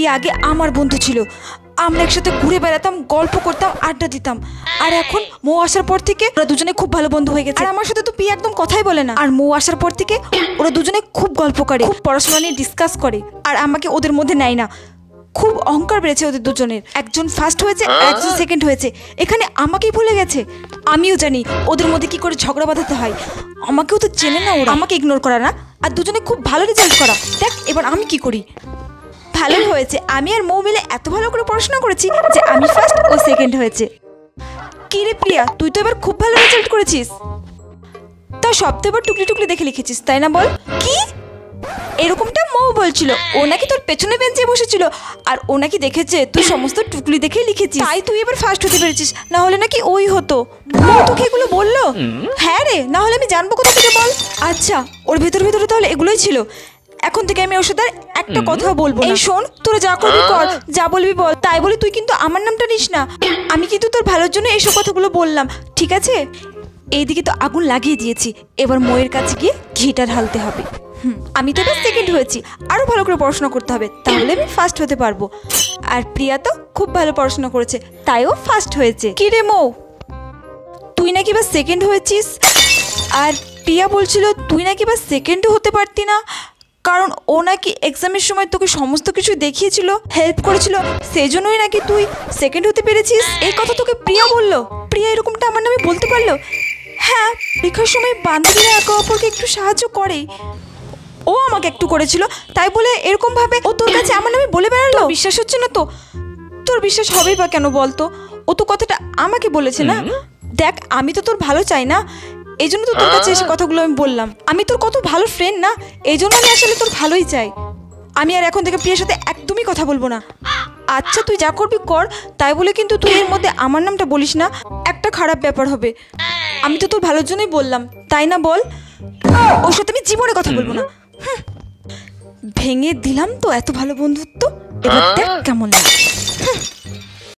প্রিয়া আগে আমার বন্ধু ছিল, আমরা একসাথে ঘুরে বেড়াতাম, গল্প করতাম, আড্ডা দিতাম। আর এখন মৌ আসার পর থেকে ওরা দুজনে খুব ভালো বন্ধু হয়ে গেছে। আর আমার সাথে তো প্রিয়া একদম কথাই বলে না। আর মৌ আসার পর থেকে ওরা দুজনে খুব গল্প করে, খুব পড়াশোনা নিয়ে ডিসকাস করে, আর আমাকে ওদের মধ্যে নেয় না। খুব অহংকার বেড়েছে ওদের দুজনের, একজন ফার্স্ট হয়েছে আর একজন সেকেন্ড হয়েছে, এখানে আমাকেই ভুলে গেছে। আমিও জানি ওদের মধ্যে কি করে ঝগড়া বাঁধাতে হয়, আমাকেও তো চেনে না ওরা, আমাকে ইগনোর করা না। আর দুজনে খুব ভালো রেজাল্ট করা। দেখ এবার আমি কি করি। ভালোই হয়েছে, আমি আর মৌ মিলে এত ভালো করে পড়াশোনা করেছি যে আমি ফার্স্ট ও সেকেন্ড হয়েছে। কি রে প্রিয়া, তুই তো এবার খুব ভালো রেজাল্ট করেছিস। তা সব তো এবার টুকলি টুকলি দেখে লিখেছিস, তাই না? বল কি? এরকমটা মৌ বলছিল, ও নাকি তোর পেছনে বেঞ্চে বসেছিল আর ও নাকি দেখেছে তুই সমস্ত টুকলি দেখেই লিখেছিস, তাই তুই এবার ফার্স্ট হতে পেরেছিস। না হলে নাকি ওই হতো। মৌ তোকে এগুলো বললো? হ্যাঁ রে, না হলে আমি জানবো কোথা থেকে বল। আচ্ছা, ওর ভেতরে তাহলে এগুলোই ছিল। এখন থেকে আমি ওর সাথে একটা কথা বলবো না। এই শোন, তোরা যা করবি কর, যা বলবি বল, তাই বলে তুই কিন্তু আমার নামটা নিস না। আমি কিন্তু তোর ভালোর জন্য এইসব কথাগুলো বললাম, ঠিক আছে? এইদিকে তো আগুন লাগিয়ে দিয়েছি, এবার ময়ের কাছে গিয়ে ঘিটা ঢালতে হবে। আমি তো এবার সেকেন্ড হয়েছি, আরো ভালো করে পড়াশোনা করতে হবে, তাহলে আমি ফার্স্ট হতে পারবো। আর প্রিয়া তো খুব ভালো পড়াশোনা করেছে, তাইও ফার্স্ট হয়েছে। কি রে মৌ, তুই নাকি বা সেকেন্ড হয়েছিস, আর প্রিয়া বলছিল তুই নাকি বা সেকেন্ডও হতে পারতি না, কারণ ও নাকি এক্সামের সময় তোকে সমস্ত কিছু দেখিয়েছিল, হেল্প করেছিল, সেই জন্যই নাকি তুই সেকেন্ড হতে পেরেছিস। এই কথা তোকে প্রিয়া বললো? প্রিয়া এরকমটা আমার নামে বলতে পারলো? হ্যাঁ, পরীক্ষার সময় বান্ধবীরা একে অপরকে একটু সাহায্য করে, ও আমাকে একটু করেছিল, তাই বলে এরকম ভাবে ও তোর কাছে আমার নামে বলে বেড়ালো? বিশ্বাস হচ্ছে না তো? তোর বিশ্বাস হবেই বা কেন বলতো? ও তো কথাটা আমাকে বলেছে না। দেখ, আমি তো তোর ভালো চাই না, এই জন্য তো তোর কাছে এসে কথাগুলো আমি বললাম। আমি তোর কত ভালো ফ্রেন্ড না, এই জন্য আমি আসলে তোর ভালোই চাই। আমি আর এখন থেকে প্রিয়ার সাথে একদমই কথা বলবো না। আচ্ছা, তুই যা করবি কর, তাই বলে কিন্তু তুই এর মধ্যে আমার নামটা বলিস না, একটা খারাপ ব্যাপার হবে। আমি তো তোর ভালোর জন্যই বললাম, তাই না বল? ওর সাথে আমি জীবনে কথা বলবো না। ভেঙে দিলাম তো এত ভালো বন্ধুত্ব, এবার দেখ কেমন লাগে।